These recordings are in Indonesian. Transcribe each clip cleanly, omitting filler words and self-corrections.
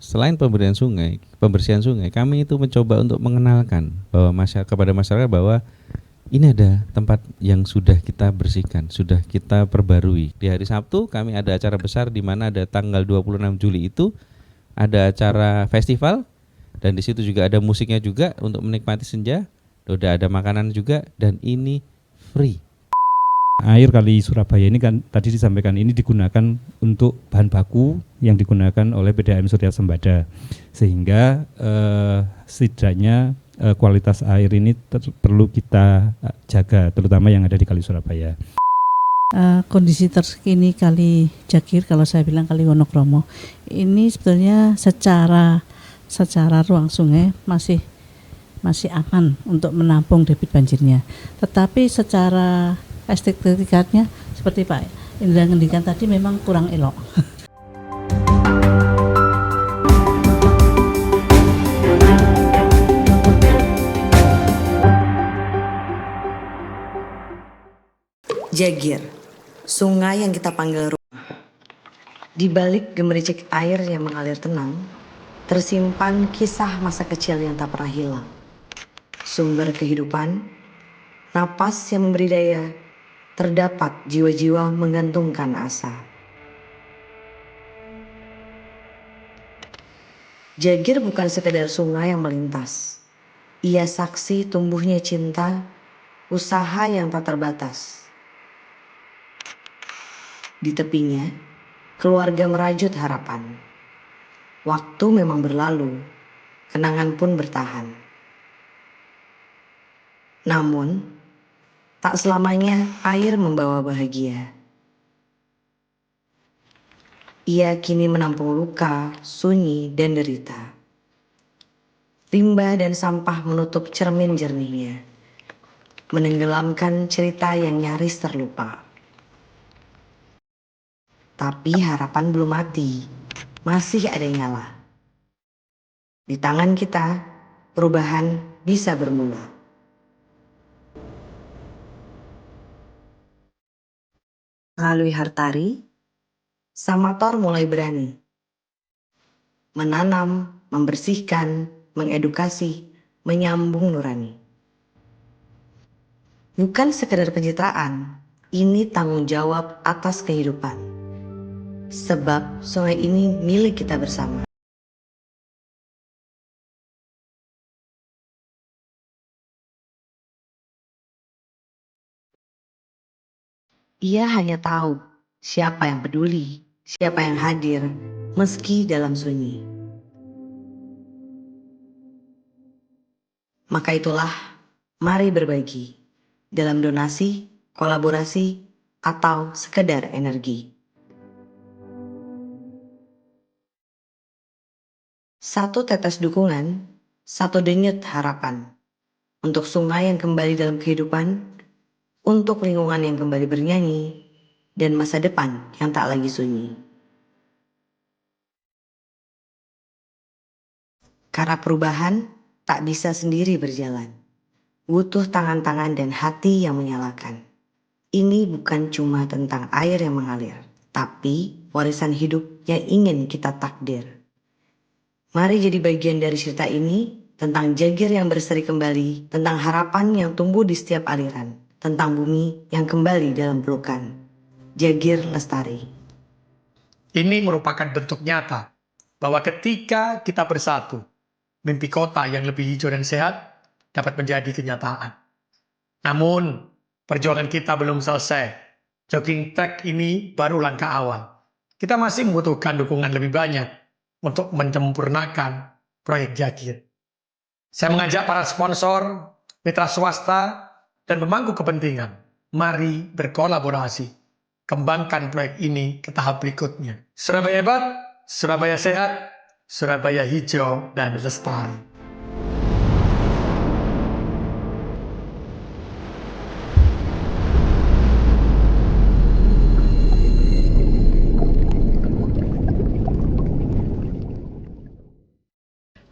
selain pembersihan sungai, kami itu mencoba untuk mengenalkan bahwa kepada masyarakat bahwa ini ada tempat yang sudah kita bersihkan, sudah kita perbarui. Di hari Sabtu kami ada acara besar di mana ada tanggal 26 Juli itu ada acara festival, dan di situ juga ada musiknya juga untuk menikmati senja. Udah ada makanan juga, dan ini free. Air Kali Surabaya ini kan tadi disampaikan ini digunakan untuk bahan baku yang digunakan oleh PDAM Surya Sembada, sehingga setidaknya kualitas air ini perlu kita jaga, terutama yang ada di Kali Surabaya. Kondisi terkini Kali Jagir, kalau saya bilang Kali Wonokromo, ini sebetulnya secara ruang sungai masih aman untuk menampung debit banjirnya. Tetapi secara estetikanya seperti Pak Indra ngendikan tadi memang kurang elok. Jagir, sungai yang kita panggil rumah. Di balik gemericik air yang mengalir tenang, tersimpan kisah masa kecil yang tak pernah hilang. Sumber kehidupan, napas yang memberi daya, terdapat jiwa-jiwa menggantungkan asa. Jagir bukan sekedar sungai yang melintas. Ia saksi tumbuhnya cinta, usaha yang tak terbatas. Di tepinya, keluarga merajut harapan. Waktu memang berlalu, kenangan pun bertahan. Namun, tak selamanya air membawa bahagia. Ia kini menampung luka, sunyi, dan derita. Limbah dan sampah menutup cermin jernihnya, menenggelamkan cerita yang nyaris terlupa. Tapi harapan belum mati, masih ada yang nyala. Di tangan kita, perubahan bisa bermula. Melalui Hartari, Samator mulai berani menanam, membersihkan, mengedukasi, menyambung nurani. Bukan sekedar pencitraan, ini tanggung jawab atas kehidupan. Sebab sungai ini milik kita bersama. Ia hanya tahu siapa yang peduli, siapa yang hadir, meski dalam sunyi. Maka itulah, mari berbagi dalam donasi, kolaborasi, atau sekedar energi. Satu tetes dukungan, satu denyut harapan. Untuk sungai yang kembali dalam kehidupan, untuk lingkungan yang kembali bernyanyi, dan masa depan yang tak lagi sunyi. Karena perubahan tak bisa sendiri berjalan. Butuh tangan-tangan dan hati yang menyalakan. Ini bukan cuma tentang air yang mengalir, tapi warisan hidup yang ingin kita takdir. Mari jadi bagian dari cerita ini, tentang Jagir yang berseri kembali, tentang harapan yang tumbuh di setiap aliran, tentang bumi yang kembali dalam pelukan. Jagir Lestari. Ini merupakan bentuk nyata bahwa ketika kita bersatu, mimpi kota yang lebih hijau dan sehat dapat menjadi kenyataan. Namun, perjuangan kita belum selesai. Jogging track ini baru langkah awal. Kita masih membutuhkan dukungan lebih banyak untuk menyempurnakan proyek Jagir. Saya mengajak para sponsor, mitra swasta, dan pemangku kepentingan. Mari berkolaborasi. Kembangkan proyek ini ke tahap berikutnya. Surabaya hebat, Surabaya sehat, Surabaya hijau dan lestari.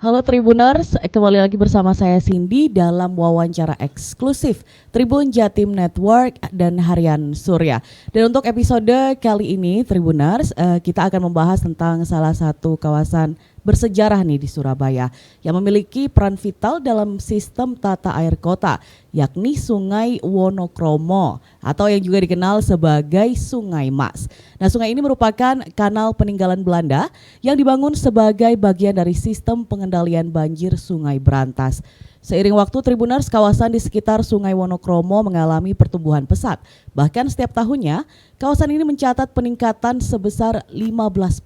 Halo Tribuners, kembali lagi bersama saya Cindy dalam wawancara eksklusif Tribun Jatim Network dan Harian Surya. Dan untuk episode kali ini Tribuners, kita akan membahas tentang salah satu kawasan bersejarah nih di Surabaya yang memiliki peran vital dalam sistem tata air kota, yakni Sungai Wonokromo atau yang juga dikenal sebagai Sungai Mas. Nah, sungai ini merupakan kanal peninggalan Belanda yang dibangun sebagai bagian dari sistem pengendalian banjir Sungai Brantas. Seiring waktu, Tribuners, kawasan di sekitar Sungai Wonokromo mengalami pertumbuhan pesat. Bahkan setiap tahunnya, kawasan ini mencatat peningkatan sebesar 15%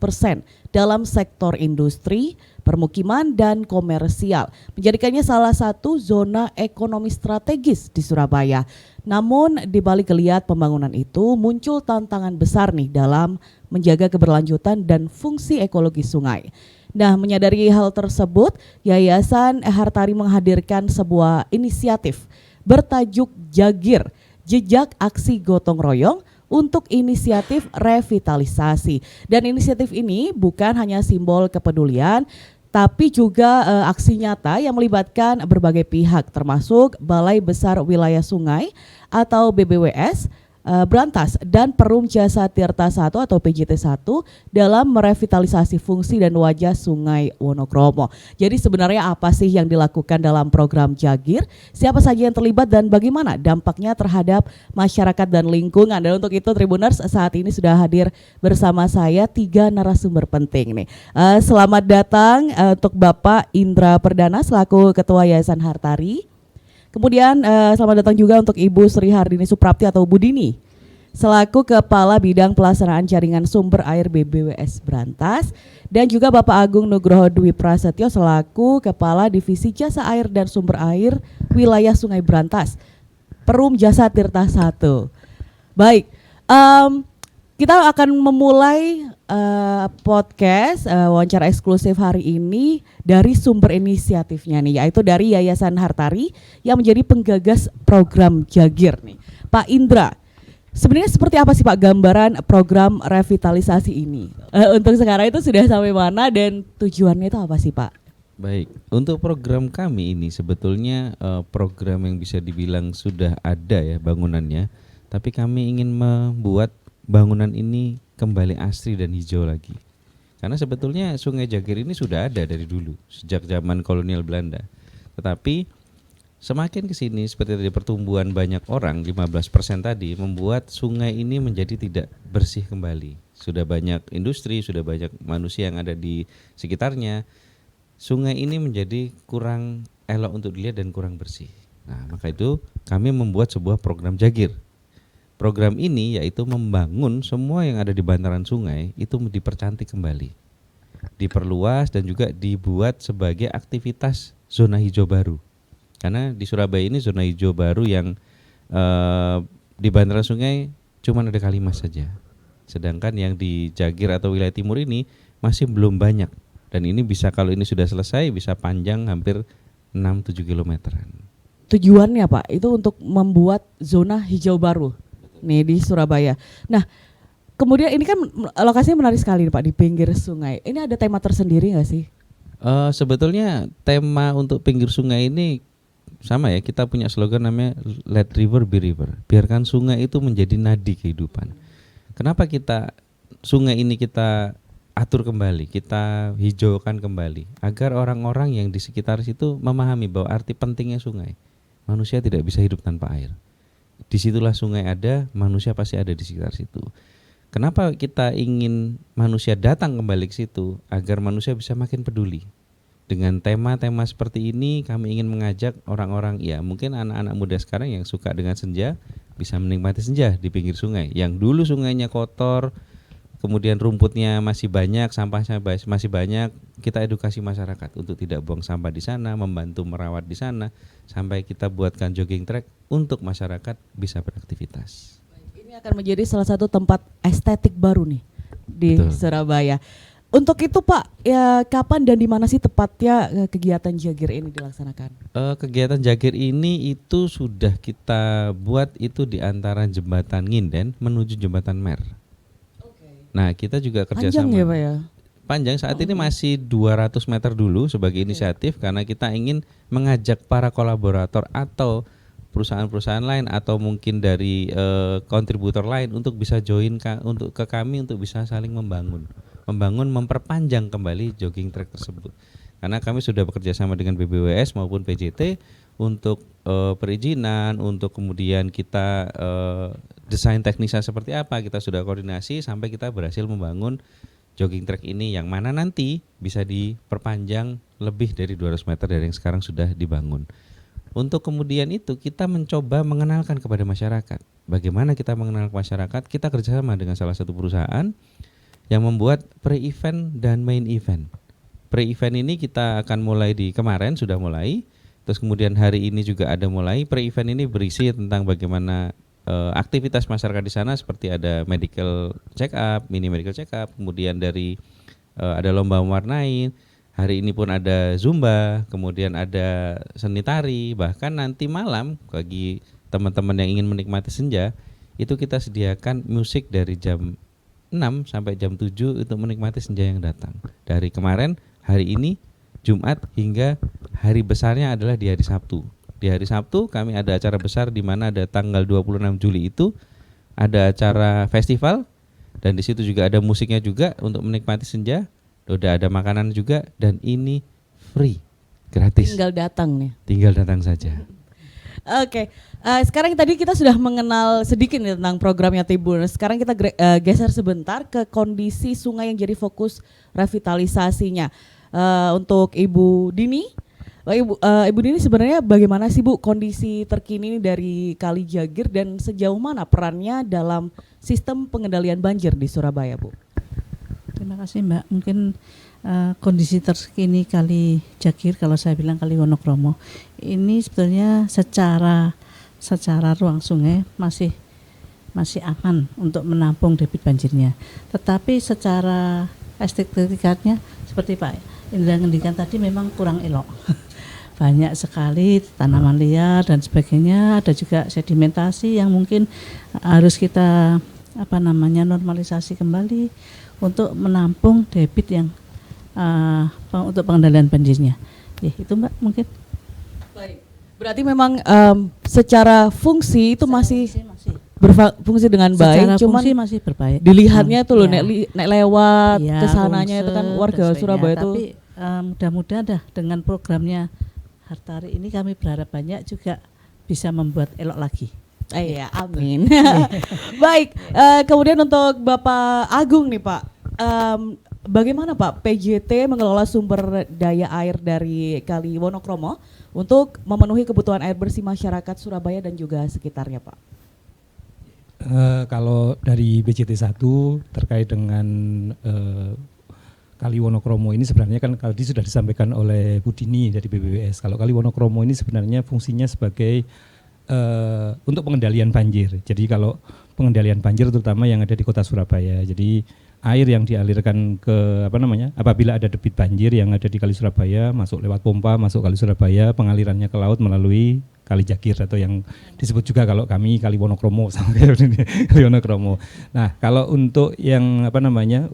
dalam sektor industri, permukiman, dan komersial, menjadikannya salah satu zona ekonomi strategis di Surabaya. Namun, di balik geliat pembangunan itu, muncul tantangan besar nih dalam menjaga keberlanjutan dan fungsi ekologi sungai. Nah, menyadari hal tersebut, Yayasan Hartari menghadirkan sebuah inisiatif bertajuk Jagir, Jejak Aksi Gotong Royong untuk inisiatif revitalisasi. Dan inisiatif ini bukan hanya simbol kepedulian, tapi juga aksi nyata yang melibatkan berbagai pihak, termasuk Balai Besar Wilayah Sungai atau BBWS, Brantas, dan Perum Jasa Tirta 1 atau PJT 1 dalam merevitalisasi fungsi dan wajah Sungai Wonokromo. Jadi sebenarnya apa sih yang dilakukan dalam program Jagir? Siapa saja yang terlibat dan bagaimana dampaknya terhadap masyarakat dan lingkungan? Dan untuk itu Tribuners, saat ini sudah hadir bersama saya 3 narasumber penting nih. Selamat datang untuk Bapak Indra Perdana selaku Ketua Yayasan Hartari. Kemudian selamat datang juga untuk Ibu Sri Hardini Suprapti atau Bu Dini selaku Kepala Bidang Pelaksanaan Jaringan Sumber Air BBWS Brantas, dan juga Bapak Agung Nugroho Dwi Prasetyo selaku Kepala Divisi Jasa Air dan Sumber Air Wilayah Sungai Brantas, Perum Jasa Tirta 1. Baik, kita akan memulai podcast wawancara eksklusif hari ini dari sumber inisiatifnya nih, yaitu dari Yayasan Hartari yang menjadi penggagas program Jagir nih. Pak Indra, sebenarnya seperti apa sih Pak gambaran program revitalisasi ini? Untuk sekarang itu sudah sampai mana dan tujuannya itu apa sih Pak? Baik, untuk program kami ini sebetulnya program yang bisa dibilang sudah ada ya bangunannya, tapi kami ingin membuat bangunan ini kembali asri dan hijau lagi. Karena sebetulnya Sungai Jagir ini sudah ada dari dulu, sejak zaman kolonial Belanda. Tetapi semakin ke sini seperti tadi pertumbuhan banyak orang, 15% tadi, membuat sungai ini menjadi tidak bersih kembali. Sudah banyak industri, sudah banyak manusia yang ada di sekitarnya. Sungai ini menjadi kurang elok untuk dilihat dan kurang bersih. Nah, maka itu kami membuat sebuah program Jagir. Program ini yaitu membangun semua yang ada di bantaran sungai itu dipercantik kembali, diperluas dan juga dibuat sebagai aktivitas zona hijau baru. Karena di Surabaya ini zona hijau baru yang di bantaran sungai cuma ada Kalimas saja. Sedangkan yang di Jagir atau wilayah timur ini masih belum banyak. Dan ini bisa, kalau ini sudah selesai, bisa panjang hampir 6-7 kilometeran. Tujuannya Pak itu untuk membuat zona hijau baru nih di Surabaya. Nah, kemudian ini kan lokasinya menarik sekali nih Pak, di pinggir sungai. Ini ada tema tersendiri nggak sih? Sebetulnya tema untuk pinggir sungai ini sama ya, kita punya slogan namanya Let River Be River. Biarkan sungai itu menjadi nadi kehidupan. Kenapa sungai ini kita atur kembali, kita hijaukan kembali, agar orang-orang yang di sekitar situ memahami bahwa arti pentingnya sungai. Manusia tidak bisa hidup tanpa air. Disitulah sungai ada, manusia pasti ada di sekitar situ. Kenapa kita ingin manusia datang kembali ke situ? Agar manusia bisa makin peduli. Dengan tema-tema seperti ini kami ingin mengajak orang-orang, ya mungkin anak-anak muda sekarang yang suka dengan senja, bisa menikmati senja di pinggir sungai. Yang dulu sungainya kotor, kemudian rumputnya masih banyak, sampahnya masih banyak, kita edukasi masyarakat untuk tidak buang sampah di sana, membantu merawat di sana, sampai kita buatkan jogging track untuk masyarakat bisa beraktivitas. Ini akan menjadi salah satu tempat estetik baru nih di Betul. Surabaya. Untuk itu Pak, ya kapan dan di mana sih tepatnya kegiatan Jagir ini dilaksanakan? Kegiatan Jagir ini itu sudah kita buat itu di antara jembatan Nginden menuju jembatan Mer. Nah, kita juga kerjasama. Panjang ya Pak ya? Panjang, saat ini masih 200 meter dulu sebagai inisiatif, karena kita ingin mengajak para kolaborator atau perusahaan-perusahaan lain atau mungkin dari kontributor lain untuk bisa join untuk ke kami untuk bisa saling membangun. memperpanjang kembali jogging track tersebut. Karena kami sudah bekerja sama dengan BBWS maupun PJT untuk perizinan, untuk kemudian kita desain teknisnya seperti apa, kita sudah koordinasi sampai kita berhasil membangun jogging track ini yang mana nanti bisa diperpanjang lebih dari 200 meter dari yang sekarang sudah dibangun. Untuk kemudian itu kita mencoba mengenalkan kepada masyarakat. Bagaimana kita mengenal ke masyarakat? Kita kerjasama dengan salah satu perusahaan yang membuat pre-event dan main event. Pre-event ini kita akan mulai di kemarin, sudah mulai. Terus kemudian hari ini juga ada mulai. Pre-event ini berisi tentang bagaimana aktivitas masyarakat di sana, seperti ada medical check up, mini medical check up, kemudian dari ada lomba mewarnai. Hari ini pun ada zumba, kemudian ada seni tari, bahkan nanti malam bagi teman-teman yang ingin menikmati senja, itu kita sediakan musik dari jam 6 sampai jam 7 untuk menikmati senja yang datang. Dari kemarin, hari ini, Jumat hingga hari besarnya adalah di hari Sabtu. Di hari Sabtu kami ada acara besar di mana ada tanggal 26 Juli itu ada acara festival dan di situ juga ada musiknya juga untuk menikmati senja. Udah ada makanan juga dan ini free, gratis. Tinggal datang nih. Tinggal datang saja. Oke, sekarang tadi kita sudah mengenal sedikit nih tentang programnya Tribun. Sekarang kita geser sebentar ke kondisi sungai yang jadi fokus revitalisasinya. Untuk Ibu Dini, Ibu Dini sebenarnya bagaimana sih Bu kondisi terkini dari Kali Jagir dan sejauh mana perannya dalam sistem pengendalian banjir di Surabaya, Bu? Terima kasih Mbak. Mungkin kondisi terkini Kali Jagir, kalau saya bilang Kali Wonokromo, ini sebetulnya secara ruang sungai masih aman untuk menampung debit banjirnya. Tetapi secara estetikanya seperti Pak Indra ngendikan tadi memang kurang elok. Banyak sekali tanaman liar dan sebagainya, ada juga sedimentasi yang mungkin harus kita normalisasi kembali untuk menampung debit yang untuk pengendalian banjirnya. Itu Mbak mungkin. Baik. Berarti memang secara fungsi itu masih berfungsi dengan baik, cuman masih berbaik. Dilihatnya tuh loh, nek lewat kesananya itu kan warga Surabaya itu. Tapi mudah-mudahan dah dengan programnya Hartari ini kami berharap banyak juga bisa membuat elok lagi. Iya, amin. Baik, kemudian untuk Bapak Agung nih Pak, bagaimana Pak PJT mengelola sumber daya air dari Kali Wonokromo untuk memenuhi kebutuhan air bersih masyarakat Surabaya dan juga sekitarnya Pak? Kalau dari BJT 1 terkait dengan Kali Wonokromo ini sebenarnya kan tadi sudah disampaikan oleh Bu Dini dari BBWS. Kalau Kali Wonokromo ini sebenarnya fungsinya sebagai untuk pengendalian banjir. Jadi kalau pengendalian banjir terutama yang ada di Kota Surabaya. Jadi air yang dialirkan ke apabila ada debit banjir yang ada di Kali Surabaya masuk lewat pompa masuk Kali Surabaya, pengalirannya ke laut melalui Kali Jagir atau yang disebut juga kalau kami Kali Wonokromo sampai Kali Wonokromo. Nah, kalau untuk yang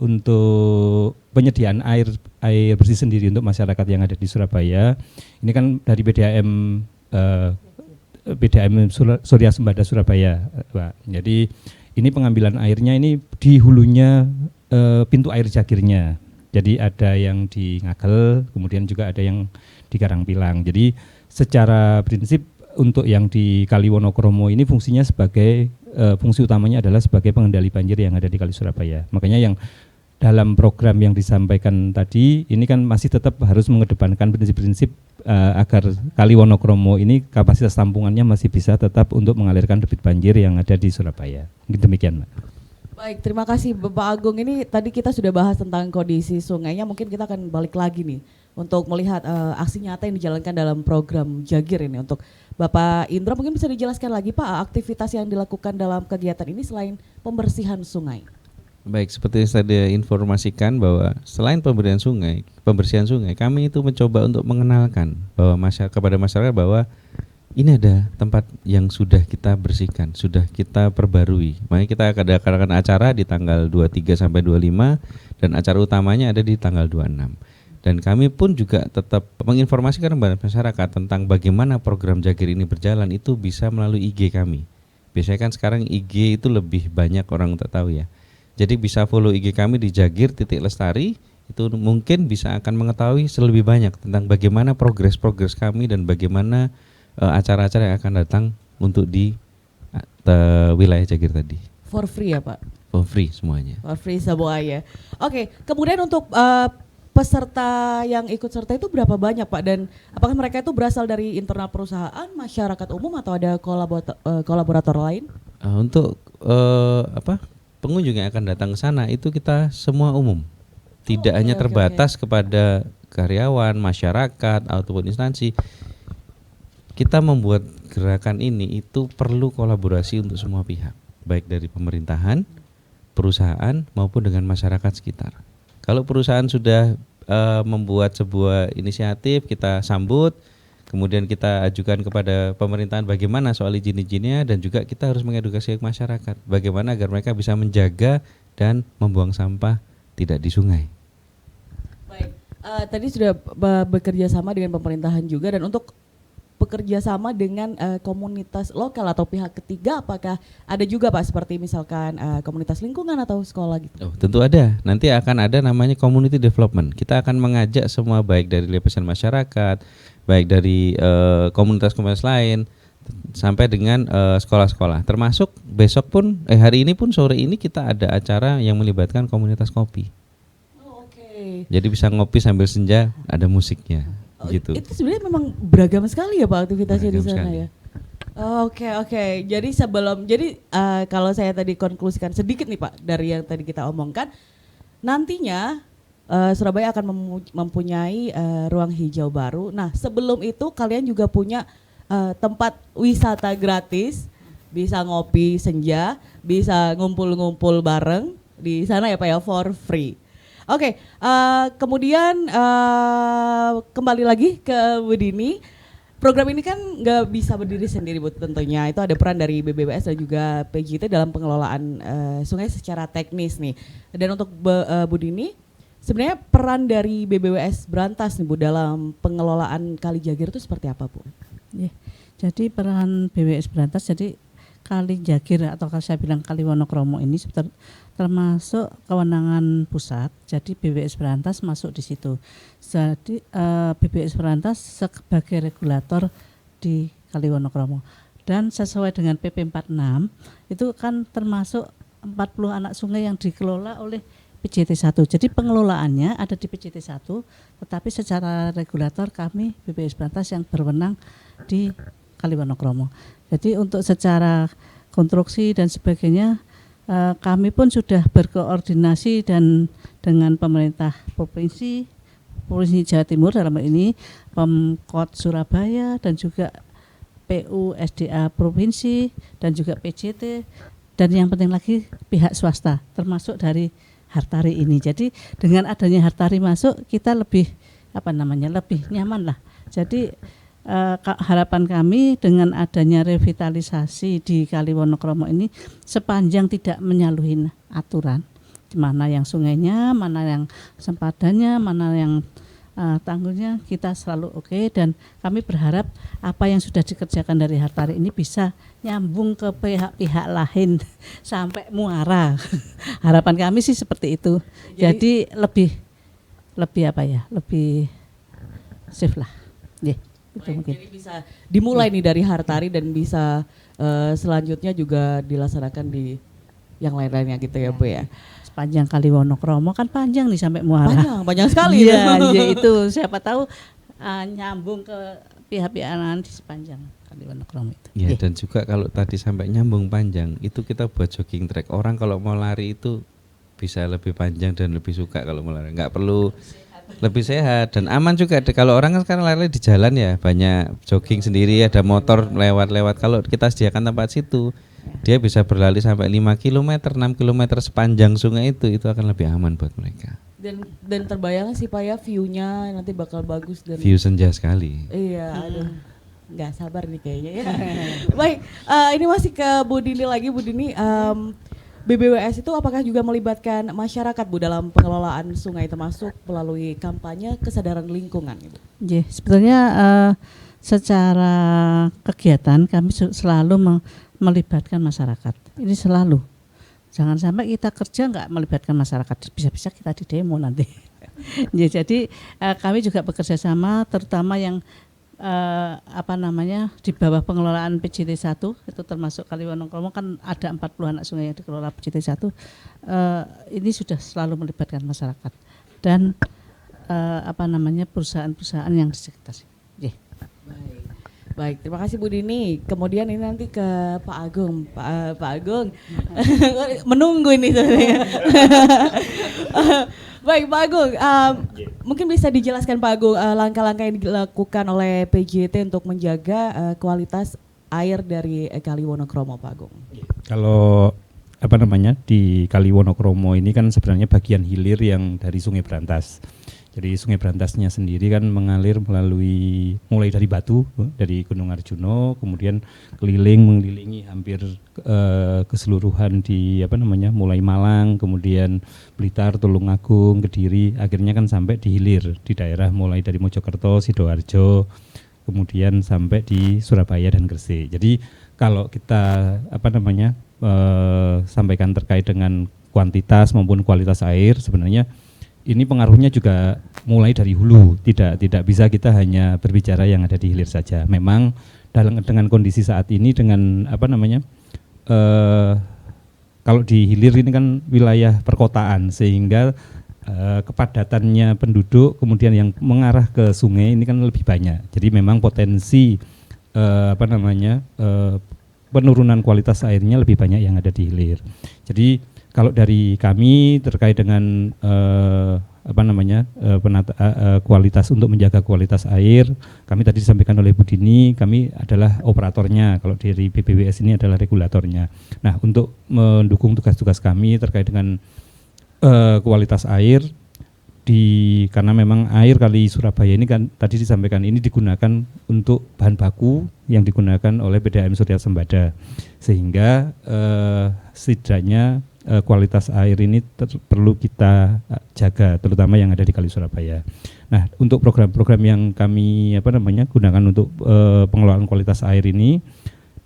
untuk penyediaan air bersih sendiri untuk masyarakat yang ada di Surabaya, ini kan dari PDAM Surya Sembada Surabaya, Pak. Jadi ini pengambilan airnya ini di hulunya pintu air Jagirnya. Jadi ada yang di Ngagel, kemudian juga ada yang di Karangpilang. Jadi secara prinsip untuk yang di Kali Wonokromo ini fungsinya sebagai fungsi utamanya adalah sebagai pengendali banjir yang ada di Kali Surabaya. Makanya yang dalam program yang disampaikan tadi ini kan masih tetap harus mengedepankan prinsip-prinsip agar Kali Wonokromo ini kapasitas tampungannya masih bisa tetap untuk mengalirkan debit banjir yang ada di Surabaya. Mungkin demikian, Mbak. Baik, terima kasih Bapak Agung. Ini tadi kita sudah bahas tentang kondisi sungainya, mungkin kita akan balik lagi nih untuk melihat aksi nyata yang dijalankan dalam program Jagir ini. Untuk Bapak Indra mungkin bisa dijelaskan lagi Pak, aktivitas yang dilakukan dalam kegiatan ini selain pembersihan sungai. Baik, seperti yang saya informasikan bahwa selain pembersihan sungai, kami itu mencoba untuk mengenalkan bahwa kepada masyarakat bahwa ini ada tempat yang sudah kita bersihkan, sudah kita perbarui. Makanya kita akan acara di tanggal 23 sampai 25 dan acara utamanya ada di tanggal 26. Dan kami pun juga tetap menginformasikan kepada masyarakat tentang bagaimana program Jagir ini berjalan itu bisa melalui IG kami. Biasanya kan sekarang IG itu lebih banyak orang untuk tahu ya. Jadi bisa follow IG kami di Jagir.Lestari, itu mungkin bisa akan mengetahui lebih banyak tentang bagaimana progres kami dan bagaimana acara-acara yang akan datang untuk di wilayah Jagir tadi. For free ya Pak? For free semuanya. For free semuanya. Oke, kemudian untuk peserta yang ikut serta itu berapa banyak Pak? Dan apakah mereka itu berasal dari internal perusahaan, masyarakat umum, atau ada kolaborator lain? Untuk pengunjung yang akan datang ke sana itu kita semua umum. Tidak hanya terbatas kepada karyawan, masyarakat ataupun instansi. Kita membuat gerakan ini itu perlu kolaborasi untuk semua pihak, baik dari pemerintahan, perusahaan maupun dengan masyarakat sekitar. Kalau perusahaan sudah membuat sebuah inisiatif, kita sambut, kemudian kita ajukan kepada pemerintahan bagaimana soal izin-izinnya, dan juga kita harus mengedukasi masyarakat bagaimana agar mereka bisa menjaga dan membuang sampah tidak di sungai. Baik, tadi sudah bekerja sama dengan pemerintahan juga, dan untuk bekerja sama dengan komunitas lokal atau pihak ketiga, apakah ada juga Pak seperti misalkan komunitas lingkungan atau sekolah gitu? Oh, tentu ada. Nanti akan ada namanya community development. Kita akan mengajak semua baik dari lapisan masyarakat, baik dari komunitas-komunitas lain sampai dengan sekolah-sekolah. Termasuk besok pun hari ini pun sore ini kita ada acara yang melibatkan komunitas kopi. Oh, oke. Jadi bisa ngopi sambil senja, ada musiknya. Gitu. Itu sebenarnya memang beragam sekali ya Pak aktivitasnya di sana sekali. ya. Oke. Jadi kalau saya tadi konklusikan sedikit nih Pak dari yang tadi kita omongkan, nantinya Surabaya akan mempunyai ruang hijau baru. Nah, sebelum itu kalian juga punya tempat wisata gratis, bisa ngopi senja, bisa ngumpul-ngumpul bareng di sana ya Pak ya, for free. Oke, kemudian kembali lagi ke Bu Dini. Program ini kan nggak bisa berdiri sendiri Bu, tentunya itu ada peran dari BBWS dan juga PJT dalam pengelolaan sungai secara teknis nih. Dan untuk Bu Dini, sebenarnya peran dari BBWS Brantas nih Bu dalam pengelolaan Kali Jagir itu seperti apa Bu? Ya, jadi peran BWS Brantas, jadi Kali Jagir atau kalau saya bilang Kali Wonokromo ini termasuk kewenangan pusat. Jadi BWS Brantas masuk di situ. Jadi BWS Brantas sebagai regulator di Kali Wonokromo. Dan sesuai dengan PP 46 itu kan termasuk 40 anak sungai yang dikelola oleh PJT 1. Jadi pengelolaannya ada di PJT 1, tetapi secara regulator kami BWS Brantas yang berwenang di Kali Wonokromo. Jadi untuk secara konstruksi dan sebagainya kami pun sudah berkoordinasi dan dengan pemerintah provinsi Jawa Timur dalam hal ini Pemkot Surabaya dan juga PU SDA provinsi dan juga PJT, dan yang penting lagi pihak swasta termasuk dari Hartari ini. Jadi dengan adanya Hartari masuk kita lebih lebih nyaman lah. Jadi harapan kami dengan adanya revitalisasi di Kali Wonokromo ini sepanjang tidak menyalahi aturan, mana yang sungainya, mana yang sempadannya, mana yang tanggulnya, kita selalu oke. Dan kami berharap apa yang sudah dikerjakan dari Hartari ini bisa nyambung ke pihak-pihak lain sampai muara. Harapan kami sih seperti itu. Jadi lebih safe lah. Yeah. Jadi bisa dimulai nih dari Hartari dan bisa selanjutnya juga dilaksanakan di yang lain-lainnya gitu ya Bu ya. Sepanjang Kali Wonokromo kan panjang nih sampai muara. Panjang sekali ya. Itu siapa tahu nyambung ke pihak-pihak lain di sepanjang Kali Wonokromo itu. Ya, dan juga kalau tadi sampai nyambung panjang itu kita buat jogging track. Orang kalau mau lari itu bisa lebih panjang dan lebih suka kalau mau lari. Nggak perlu, lebih sehat dan aman juga. Kalau orang kan sekarang lari di jalan ya, banyak jogging sendiri, ada motor lewat-lewat. Kalau kita sediakan tempat situ, dia bisa berlari sampai 5 km, 6 km sepanjang sungai itu akan lebih aman buat mereka. Dan terbayang sih Pak ya, view-nya nanti bakal bagus dan view senja sekali. Iya, aduh. Nggak sabar nih kayaknya ya. Baik, ini masih ke Bu Dini lagi. Bu Dini, BBWS itu apakah juga melibatkan masyarakat Bu dalam pengelolaan sungai termasuk melalui kampanye kesadaran lingkungan Ibu? Ya, sebetulnya secara kegiatan kami selalu melibatkan masyarakat. Ini selalu. Jangan sampai kita kerja nggak melibatkan masyarakat, bisa-bisa kita di demo nanti. Ya, jadi kami juga bekerja sama, terutama yang di bawah pengelolaan PJT 1, itu termasuk Kali Wonokromo kan ada 40 anak sungai yang dikelola PJT 1. Ini sudah selalu melibatkan masyarakat dan perusahaan-perusahaan yang di sekitar. Yeah. Baik, terima kasih Bu Dini. Kemudian ini nanti ke Pak Agung. Pak Agung, menunggu ini sebenarnya. Baik Pak Agung, mungkin bisa dijelaskan Pak Agung langkah-langkah yang dilakukan oleh PJT untuk menjaga kualitas air dari Kali Wonokromo, Pak Agung. Kalau di Kali Wonokromo ini kan sebenarnya bagian hilir yang dari Sungai Brantas. Jadi Sungai Brantasnya sendiri kan mengalir mulai dari Batu, dari Gunung Arjuno, kemudian mengelilingi hampir keseluruhan di mulai Malang, kemudian Blitar, Tulungagung, Kediri, akhirnya kan sampai di hilir di daerah mulai dari Mojokerto, Sidoarjo, kemudian sampai di Surabaya dan Gresik. Jadi kalau kita sampaikan terkait dengan kuantitas maupun kualitas air, sebenarnya ini pengaruhnya juga mulai dari hulu, tidak bisa kita hanya berbicara yang ada di hilir saja. Memang dengan kondisi saat ini dengan kalau di hilir ini kan wilayah perkotaan, sehingga kepadatannya penduduk kemudian yang mengarah ke sungai ini kan lebih banyak. Jadi memang potensi penurunan kualitas airnya lebih banyak yang ada di hilir. Jadi kalau dari kami terkait dengan kualitas untuk menjaga kualitas air, kami tadi disampaikan oleh Bu Dini, kami adalah operatornya. Kalau dari BPWS ini adalah regulatornya. Nah, untuk mendukung tugas-tugas kami terkait dengan kualitas air, karena memang air Kali Surabaya ini kan tadi disampaikan ini digunakan untuk bahan baku yang digunakan oleh PDAM Surya Sembada, sehingga setidaknya kualitas air ini perlu kita jaga, terutama yang ada di Kali Surabaya. Nah, untuk program-program yang kami gunakan untuk pengelolaan kualitas air ini,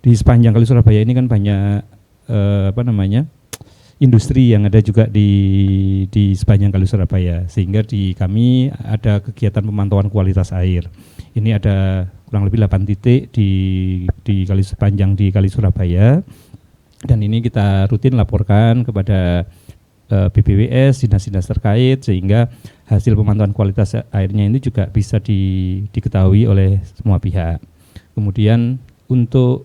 di sepanjang Kali Surabaya ini kan banyak industri yang ada juga di sepanjang Kali Surabaya, sehingga di kami ada kegiatan pemantauan kualitas air. Ini ada kurang lebih 8 titik di sepanjang di Kali Surabaya. Dan ini kita rutin laporkan kepada BPWS, dinas-dinas terkait, sehingga hasil pemantauan kualitas airnya ini juga bisa diketahui oleh semua pihak. Kemudian untuk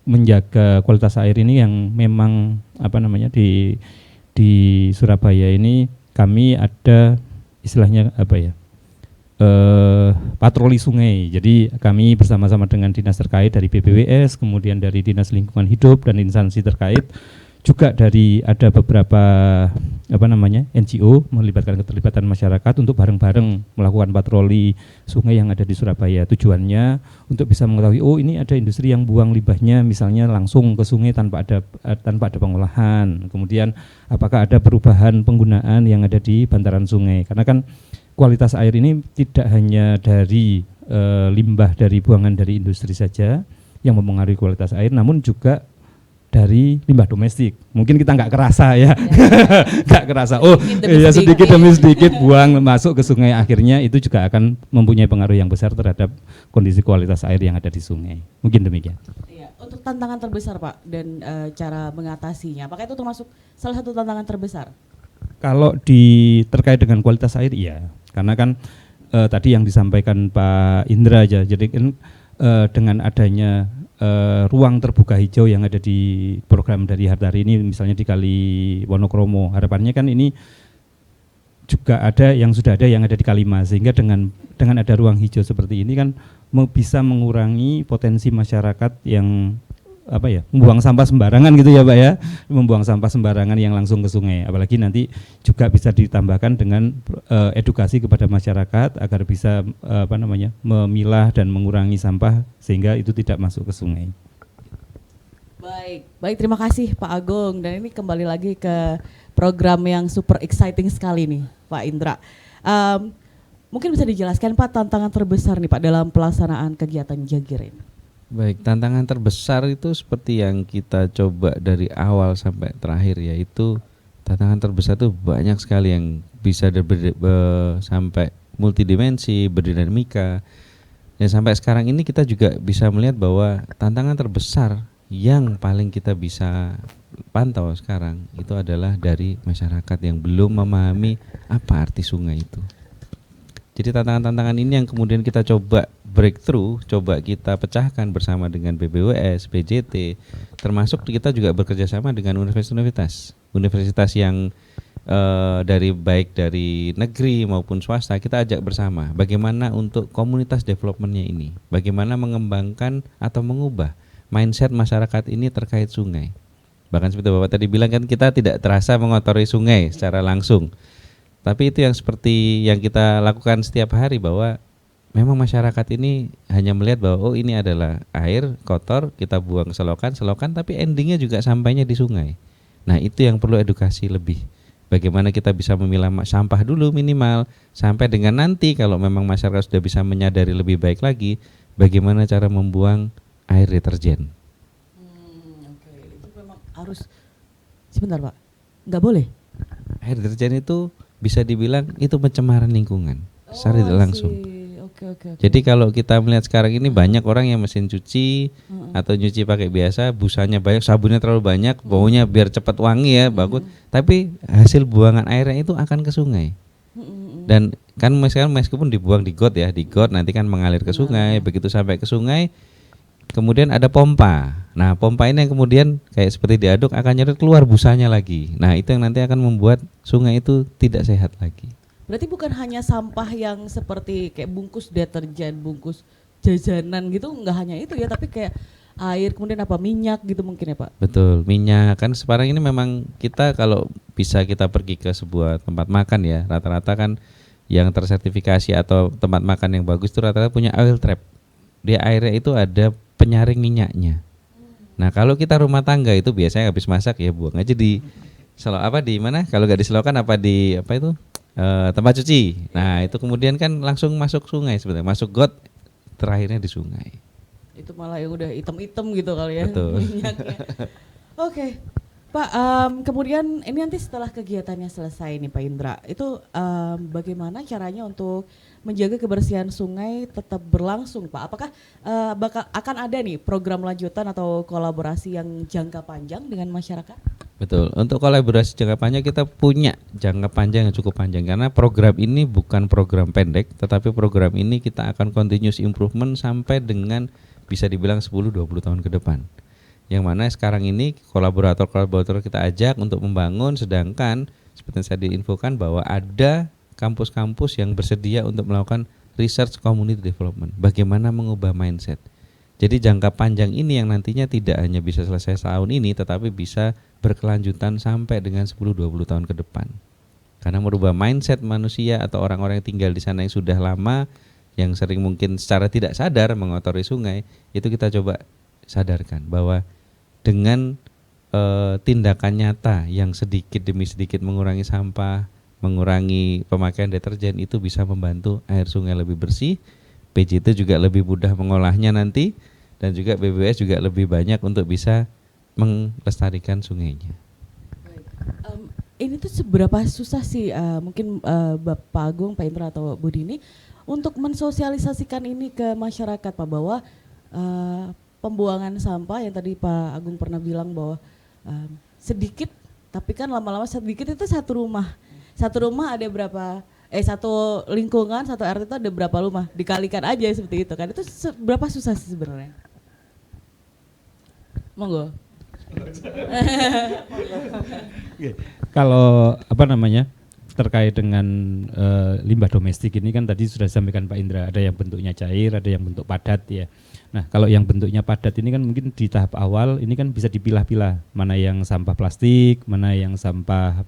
menjaga kualitas air ini yang memang di Surabaya ini kami ada istilahnya patroli sungai. Jadi kami bersama-sama dengan dinas terkait dari BPWS, kemudian dari Dinas Lingkungan Hidup dan instansi terkait, juga dari ada beberapa NGO melibatkan keterlibatan masyarakat untuk bareng-bareng melakukan patroli sungai yang ada di Surabaya. Tujuannya untuk bisa mengetahui, oh ini ada industri yang buang limbahnya misalnya langsung ke sungai tanpa ada pengolahan. Kemudian apakah ada perubahan penggunaan yang ada di bantaran sungai? Karena kan kualitas air ini tidak hanya dari limbah dari buangan dari industri saja yang mempengaruhi kualitas air, namun juga dari limbah domestik. Mungkin kita nggak kerasa ya, nggak kerasa. Oh, ya sedikit demi sedikit buang masuk ke sungai, akhirnya itu juga akan mempunyai pengaruh yang besar terhadap kondisi kualitas air yang ada di sungai. Mungkin demikian. Iya, untuk tantangan terbesar Pak dan cara mengatasinya, apakah itu termasuk salah satu tantangan terbesar? Kalau terkait dengan kualitas air, iya. Karena kan tadi yang disampaikan Pak Indra aja, jadi kan dengan adanya ruang terbuka hijau yang ada di program dari Hartari ini, misalnya di Kali Wonokromo, harapannya kan ini juga ada yang sudah ada yang ada di Kalimas, sehingga dengan ada ruang hijau seperti ini kan bisa mengurangi potensi masyarakat yang membuang sampah sembarangan gitu ya Pak ya, membuang sampah sembarangan yang langsung ke sungai. Apalagi nanti juga bisa ditambahkan dengan edukasi kepada masyarakat agar bisa memilah dan mengurangi sampah sehingga itu tidak masuk ke sungai. Baik, terima kasih Pak Agung. Dan ini kembali lagi ke program yang super exciting sekali nih Pak Indra. Mungkin bisa dijelaskan Pak tantangan terbesar nih Pak dalam pelaksanaan kegiatan Jagir ini. Baik, tantangan terbesar itu seperti yang kita coba dari awal sampai terakhir, yaitu tantangan terbesar itu banyak sekali yang bisa sampai multidimensi, berdinamika. Dan sampai sekarang ini kita juga bisa melihat bahwa tantangan terbesar yang paling kita bisa pantau sekarang itu adalah dari masyarakat yang belum memahami apa arti sungai itu. Jadi tantangan-tantangan ini yang kemudian kita coba breakthrough, coba kita pecahkan bersama dengan BBWS, PJT, termasuk kita juga bekerja sama dengan universitas yang baik dari negeri maupun swasta, kita ajak bersama bagaimana untuk komunitas developmentnya ini, bagaimana mengembangkan atau mengubah mindset masyarakat ini terkait sungai. Bahkan seperti Bapak tadi bilang kan, kita tidak terasa mengotori sungai secara langsung. Tapi itu yang seperti yang kita lakukan setiap hari, bahwa memang masyarakat ini hanya melihat bahwa oh ini adalah air kotor, kita buang ke selokan, tapi endingnya juga sampainya di sungai. Nah itu yang perlu edukasi lebih. Bagaimana kita bisa memilah sampah dulu minimal, sampai dengan nanti kalau memang masyarakat sudah bisa menyadari lebih baik lagi, bagaimana cara membuang air deterjen. Oke. Itu memang harus, sebentar Pak, nggak boleh? Air deterjen itu bisa dibilang itu pencemaran lingkungan secara tidak langsung. Oke. Jadi kalau kita melihat sekarang ini banyak orang yang mesin cuci atau nyuci pakai biasa, busanya banyak, sabunnya terlalu banyak, baunya biar cepat wangi ya, bagus. Tapi hasil buangan airnya itu akan ke sungai. Dan kan meskipun dibuang di got nanti kan mengalir ke sungai, begitu sampai ke sungai kemudian ada pompa. Nah, pompa ini yang kemudian kayak seperti diaduk akan nyedot keluar busanya lagi. Nah, itu yang nanti akan membuat sungai itu tidak sehat lagi. Berarti bukan hanya sampah yang seperti kayak bungkus deterjen, bungkus jajanan gitu, nggak hanya itu ya, tapi kayak air, kemudian minyak gitu mungkin ya Pak? Betul, minyak. Kan sekarang ini memang kita kalau bisa kita pergi ke sebuah tempat makan ya, rata-rata kan yang tersertifikasi atau tempat makan yang bagus itu rata-rata punya oil trap. Dia airnya itu ada penyaring minyaknya. Nah kalau kita rumah tangga itu biasanya habis masak ya buang aja di di mana? Kalau nggak di selokan tempat cuci. Nah itu kemudian kan langsung masuk sungai sebenarnya, masuk got, terakhirnya di sungai. Itu malah yang udah hitam-hitam gitu kali ya. Betul. Minyaknya. Oke. Pak, kemudian ini nanti setelah kegiatannya selesai nih Pak Indra, itu bagaimana caranya untuk menjaga kebersihan sungai tetap berlangsung Pak? Apakah akan ada nih program lanjutan atau kolaborasi yang jangka panjang dengan masyarakat? Betul, untuk kolaborasi jangka panjang kita punya jangka panjang yang cukup panjang, karena program ini bukan program pendek, tetapi program ini kita akan continuous improvement sampai dengan bisa dibilang 10-20 tahun ke depan. Yang mana sekarang ini kolaborator kita ajak untuk membangun, sedangkan seperti yang saya diinfokan bahwa ada kampus-kampus yang bersedia untuk melakukan research community development, bagaimana mengubah mindset. Jadi jangka panjang ini yang nantinya tidak hanya bisa selesai tahun ini, tetapi bisa berkelanjutan sampai dengan 10-20 tahun ke depan. Karena merubah mindset manusia atau orang-orang yang tinggal di sana yang sudah lama, yang sering mungkin secara tidak sadar mengotori sungai, itu kita coba sadarkan bahwa dengan tindakan nyata yang sedikit demi sedikit mengurangi sampah, mengurangi pemakaian deterjen, itu bisa membantu air sungai lebih bersih. PJT juga lebih mudah mengolahnya nanti, dan juga BBWS juga lebih banyak untuk bisa melestarikan sungainya. Ini tuh seberapa susah sih mungkin Bapak Agung, Pak Indra atau Bu Dini untuk mensosialisasikan ini ke masyarakat Pak, bahwa pembuangan sampah yang tadi Pak Agung pernah bilang bahwa sedikit, tapi kan lama-lama sedikit itu satu rumah ada berapa, satu lingkungan, satu RT itu ada berapa rumah, dikalikan aja seperti itu kan, itu berapa susah sih sebenarnya? Monggo. Kalau terkait dengan limbah domestik ini kan tadi sudah disampaikan Pak Indra, ada yang bentuknya cair, ada yang bentuk padat ya. Nah kalau yang bentuknya padat ini kan mungkin di tahap awal ini kan bisa dipilah-pilah, mana yang sampah plastik, mana yang sampah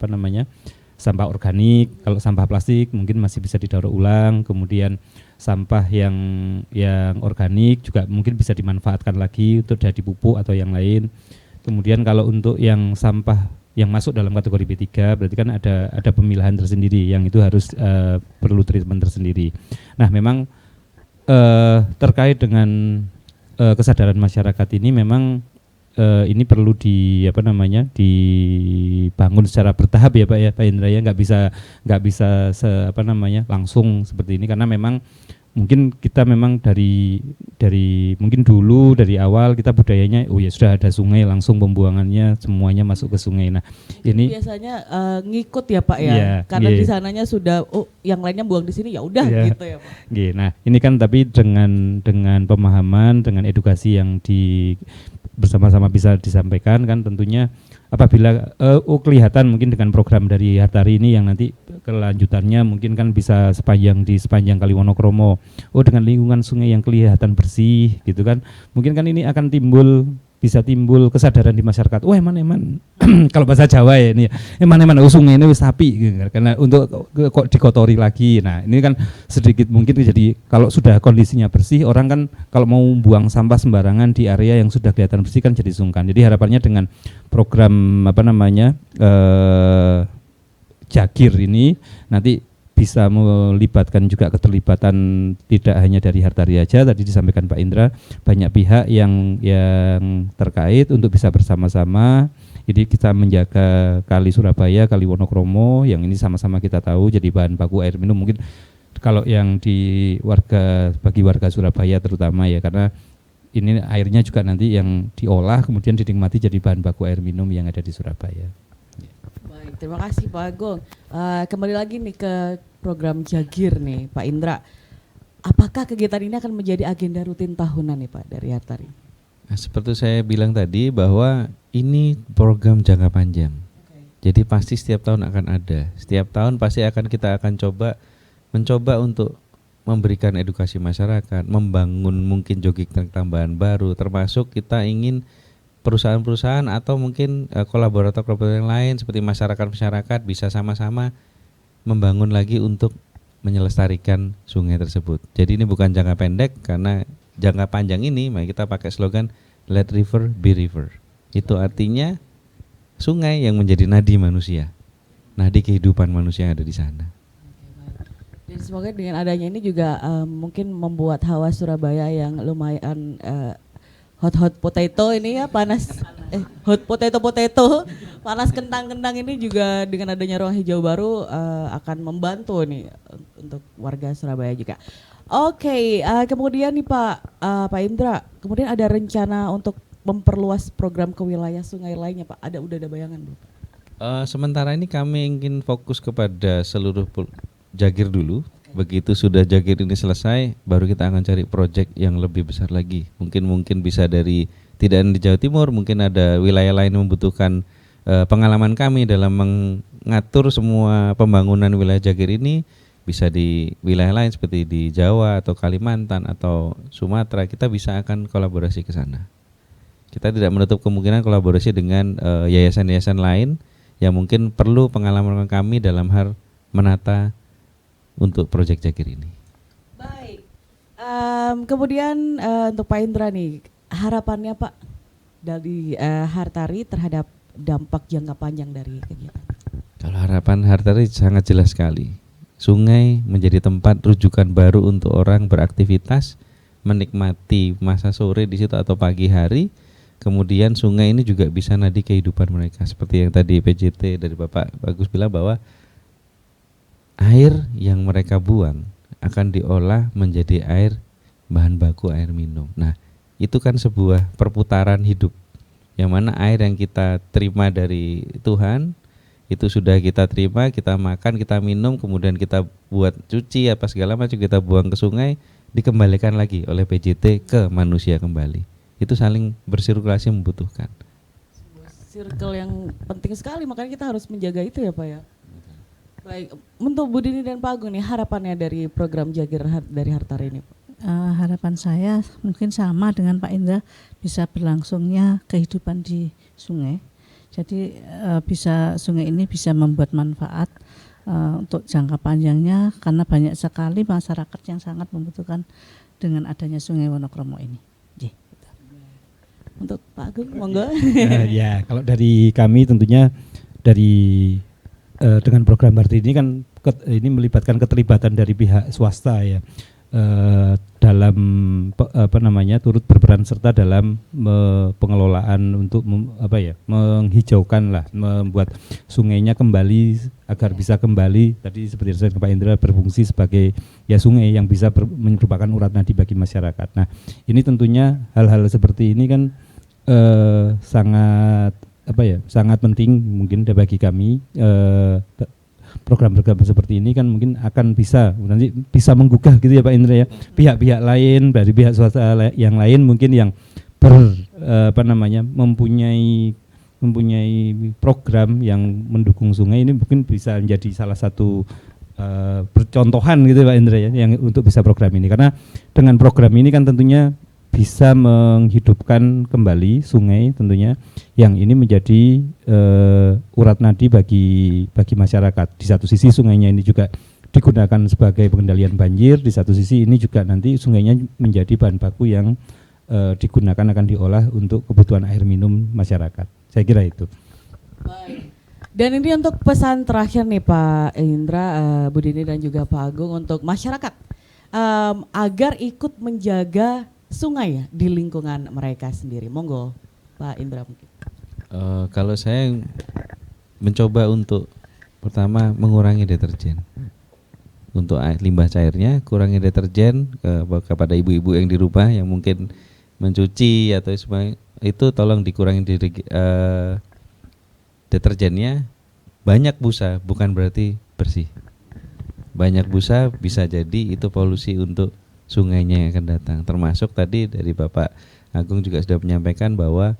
sampah organik. Kalau sampah plastik mungkin masih bisa didaur ulang, kemudian sampah yang organik juga mungkin bisa dimanfaatkan lagi untuk jadi pupuk atau yang lain. Kemudian kalau untuk yang sampah yang masuk dalam kategori B3 berarti kan ada pemilahan tersendiri yang itu harus perlu treatment tersendiri. Nah memang terkait dengan kesadaran masyarakat ini memang ini perlu dibangun secara bertahap ya Pak Indra ya, nggak bisa langsung seperti ini, karena memang mungkin kita memang dari mungkin dulu dari awal kita budayanya sudah ada sungai langsung pembuangannya semuanya masuk ke sungai. Nah ini biasanya ngikut ya Pak ya, iya, karena iya. di sananya sudah yang lainnya buang di sini ya udah Iya. gitu ya Pak. Nah ini kan tapi dengan pemahaman, dengan edukasi yang bersama-sama bisa disampaikan kan, tentunya apabila kelihatan mungkin dengan program dari Hartari ini yang nanti kelanjutannya mungkin kan bisa di sepanjang Kali Wonokromo, dengan lingkungan sungai yang kelihatan bersih gitu kan, mungkin kan ini akan bisa timbul kesadaran di masyarakat. Eman kalau bahasa Jawa ya ini, eman sungai ini wis sapi gitu, karena untuk kok dikotori lagi. Nah ini kan sedikit mungkin jadi kalau sudah kondisinya bersih, orang kan kalau mau buang sampah sembarangan di area yang sudah kelihatan bersih kan jadi sungkan. Jadi harapannya dengan program Jagir ini nanti bisa melibatkan juga keterlibatan tidak hanya dari Hartari aja, tadi disampaikan Pak Indra, banyak pihak yang terkait untuk bisa bersama-sama. Jadi kita menjaga Kali Surabaya, Kali Wonokromo yang ini sama-sama kita tahu jadi bahan baku air minum, mungkin kalau yang bagi warga Surabaya terutama ya, karena ini airnya juga nanti yang diolah kemudian dinikmati jadi bahan baku air minum yang ada di Surabaya. Baik, terima kasih Pak Agung. Kembali lagi nih ke program Jagir nih Pak Indra. Apakah kegiatan ini akan menjadi agenda rutin tahunan nih Pak dari Hartari? Nah, seperti saya bilang tadi bahwa ini program jangka panjang. Jadi pasti setiap tahun akan ada. Setiap tahun pasti kita akan mencoba untuk memberikan edukasi masyarakat, membangun mungkin jogging track tambahan baru, termasuk kita ingin perusahaan-perusahaan atau mungkin kolaborator yang lain seperti masyarakat bisa sama-sama membangun lagi untuk menyelestarikan sungai tersebut. Jadi ini bukan jangka pendek, karena jangka panjang ini mari kita pakai slogan Let River Be River. Itu artinya sungai yang menjadi nadi manusia, nadi kehidupan manusia yang ada di sana. Dan semoga dengan adanya ini juga mungkin membuat hawa Surabaya yang lumayan hot potato ini ya, hot potato panas kentang ini juga dengan adanya ruang hijau baru akan membantu nih untuk warga Surabaya juga. Oke, kemudian nih Pak Indra, kemudian ada rencana untuk memperluas program ke wilayah sungai lainnya Pak? Udah ada bayangan belum? Sementara ini kami ingin fokus kepada seluruh Jagir dulu. Begitu sudah Jagir ini selesai, baru kita akan cari proyek yang lebih besar lagi. Mungkin bisa tidak di Jawa Timur, mungkin ada wilayah lain yang membutuhkan pengalaman kami dalam mengatur semua pembangunan wilayah Jagir ini. Bisa di wilayah lain seperti di Jawa atau Kalimantan atau Sumatera, kita bisa akan kolaborasi ke sana. Kita tidak menutup kemungkinan kolaborasi dengan yayasan-yayasan lain yang mungkin perlu pengalaman kami dalam hal menata untuk proyek Jagir ini. Baik, kemudian untuk Pak Indra nih, harapannya Pak dari Hartari terhadap dampak jangka panjang dari kegiatan. Kalau harapan Hartari sangat jelas sekali. Sungai menjadi tempat rujukan baru untuk orang beraktivitas, menikmati masa sore di situ atau pagi hari. Kemudian sungai ini juga bisa nadi kehidupan mereka. Seperti yang tadi PJT dari Bapak Bagus bilang bahwa air yang mereka buang akan diolah menjadi bahan baku air minum. Nah, itu kan sebuah perputaran hidup, yang mana air yang kita terima dari Tuhan itu sudah kita terima, kita makan, kita minum, kemudian kita buat cuci apa segala macam, kita buang ke sungai, dikembalikan lagi oleh PJT ke manusia kembali. Itu saling bersirkulasi membutuhkan. Circle yang penting sekali, makanya kita harus menjaga itu ya Pak ya. Baik, untuk Bu Dini dan Pak Agung nih, harapannya dari program Jagir dari Hartari ini Pak? Harapan saya mungkin sama dengan Pak Indra, bisa berlangsungnya kehidupan di sungai. Jadi sungai ini bisa membuat manfaat untuk jangka panjangnya, karena banyak sekali masyarakat yang sangat membutuhkan dengan adanya Sungai Wonokromo ini. Untuk Pak Agung, monggo. Ya, kalau dari kami tentunya dengan program Hartari ini kan ini melibatkan keterlibatan dari pihak swasta ya, dalam turut berperan serta dalam pengelolaan untuk menghijaukan lah, membuat sungainya kembali agar bisa kembali tadi seperti yang Pak Indra berfungsi sebagai ya sungai yang bisa merupakan urat nadi bagi masyarakat. Nah, ini tentunya hal-hal seperti ini kan sangat penting mungkin bagi kami. Program-program seperti ini kan mungkin akan nanti bisa menggugah gitu ya Pak Indra ya, pihak-pihak lain dari pihak swasta yang lain mungkin yang mempunyai program yang mendukung sungai ini mungkin bisa menjadi salah satu percontohan gitu Pak Indra ya, yang untuk bisa program ini, karena dengan program ini kan tentunya bisa menghidupkan kembali sungai tentunya, yang ini menjadi urat nadi bagi masyarakat. Di satu sisi sungainya ini juga digunakan sebagai pengendalian banjir, di satu sisi ini juga nanti sungainya menjadi bahan baku yang digunakan akan diolah untuk kebutuhan air minum masyarakat. Saya kira itu. Baik. Dan ini untuk pesan terakhir nih Pak Indra, Bu Dini dan juga Pak Agung untuk masyarakat agar ikut menjaga sungai ya di lingkungan mereka sendiri. Monggo Pak Indra mungkin. Kalau saya mencoba untuk pertama mengurangi deterjen. Untuk limbah cairnya kurangi deterjen, kepada ibu-ibu yang di rumah yang mungkin mencuci atau semua itu tolong dikurangi deterjennya. Banyak busa bukan berarti bersih. Banyak busa bisa jadi itu polusi untuk sungainya yang akan datang. Termasuk tadi dari Bapak Agung juga sudah menyampaikan bahwa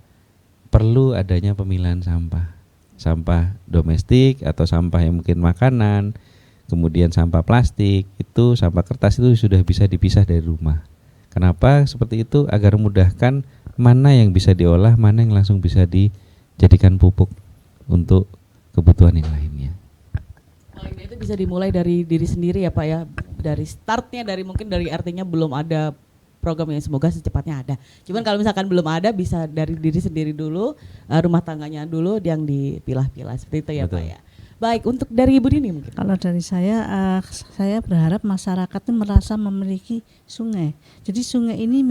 perlu adanya pemilahan sampah domestik atau sampah yang mungkin makanan, kemudian sampah plastik, itu sampah kertas itu sudah bisa dipisah dari rumah. Kenapa seperti itu? Agar memudahkan mana yang bisa diolah, mana yang langsung bisa dijadikan pupuk untuk kebutuhan yang lainnya. Itu bisa dimulai dari diri sendiri ya Pak ya, dari startnya, mungkin dari artinya belum ada program yang semoga secepatnya ada. Cuman kalau misalkan belum ada bisa dari diri sendiri dulu, rumah tangganya dulu yang dipilah-pilah seperti itu ya. Betul. Pak ya. Baik, untuk dari Ibu Dini mungkin. Kalau dari saya berharap masyarakat itu merasa memiliki sungai. Jadi sungai ini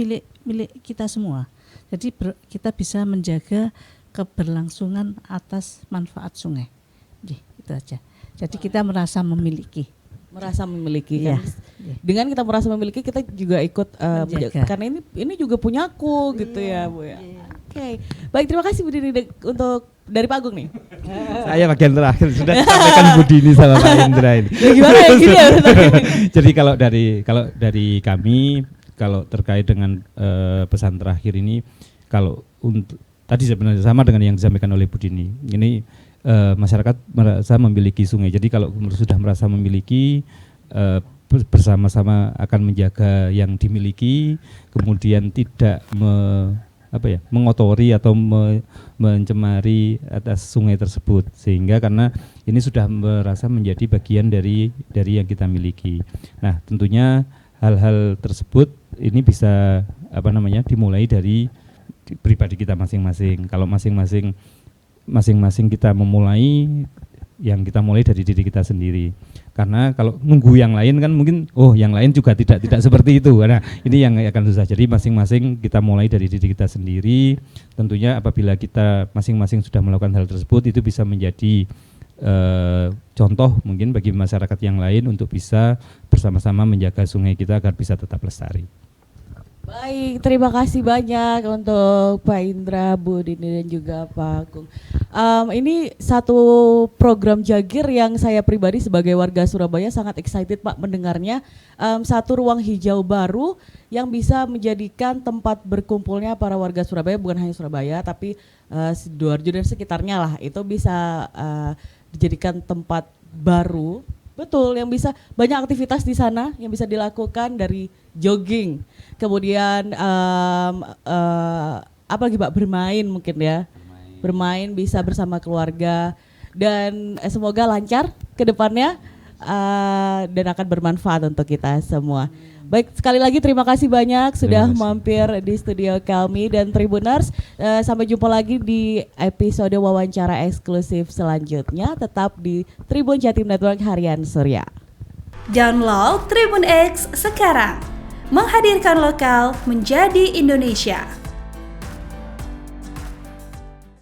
milik kita semua. Jadi kita bisa menjaga keberlangsungan atas manfaat sungai. Itu aja. Jadi kita merasa memiliki. Kan? Dengan kita merasa memiliki, kita juga ikut menjaga. Karena ini juga punyaku gitu ya Bu ya. Oke. Baik, terima kasih Bu Dini untuk dari Pak Agung nih. Saya bagian terakhir sudah sampaikan Bu Dini sama Pak Indra ini. Ya gimana ya gini ya. Jadi kalau dari kami, kalau terkait dengan pesan terakhir ini, kalau untuk tadi sebenarnya sama dengan yang disampaikan oleh Bu Dini. Ini masyarakat merasa memiliki sungai. Jadi kalau sudah merasa memiliki, bersama-sama akan menjaga yang dimiliki, kemudian tidak mengotori atau mencemari atas sungai tersebut, sehingga karena ini sudah merasa menjadi bagian dari yang kita miliki. Nah, tentunya hal-hal tersebut ini bisa dimulai dari pribadi kita masing-masing. Kalau masing-masing kita memulai, yang kita mulai dari diri kita sendiri. Karena kalau nunggu yang lain kan mungkin yang lain juga tidak seperti itu. Nah, ini yang akan susah. Jadi masing-masing kita mulai dari diri kita sendiri. Tentunya apabila kita masing-masing sudah melakukan hal tersebut, itu bisa menjadi contoh mungkin bagi masyarakat yang lain untuk bisa bersama-sama menjaga sungai kita agar bisa tetap lestari. Baik, terima kasih banyak untuk Pak Indra, Bu Dini dan juga Pak Agung. Ini satu program Jagir yang saya pribadi sebagai warga Surabaya sangat excited Pak mendengarnya. Satu ruang hijau baru yang bisa menjadikan tempat berkumpulnya para warga Surabaya, bukan hanya Surabaya tapi Sidoarjo dan sekitarnya lah. Itu bisa dijadikan tempat baru. Betul, yang bisa banyak aktivitas di sana yang bisa dilakukan, dari jogging, kemudian apa lagi Pak, bermain mungkin ya, bermain bisa bersama keluarga, dan semoga lancar ke depannya dan akan bermanfaat untuk kita semua. Baik, sekali lagi terima kasih banyak sudah mampir di studio kami, dan Tribuners, sampai jumpa lagi di episode wawancara eksklusif selanjutnya. Tetap di Tribun Jatim Network Harian Surya. Download Tribun X sekarang, menghadirkan lokal menjadi Indonesia.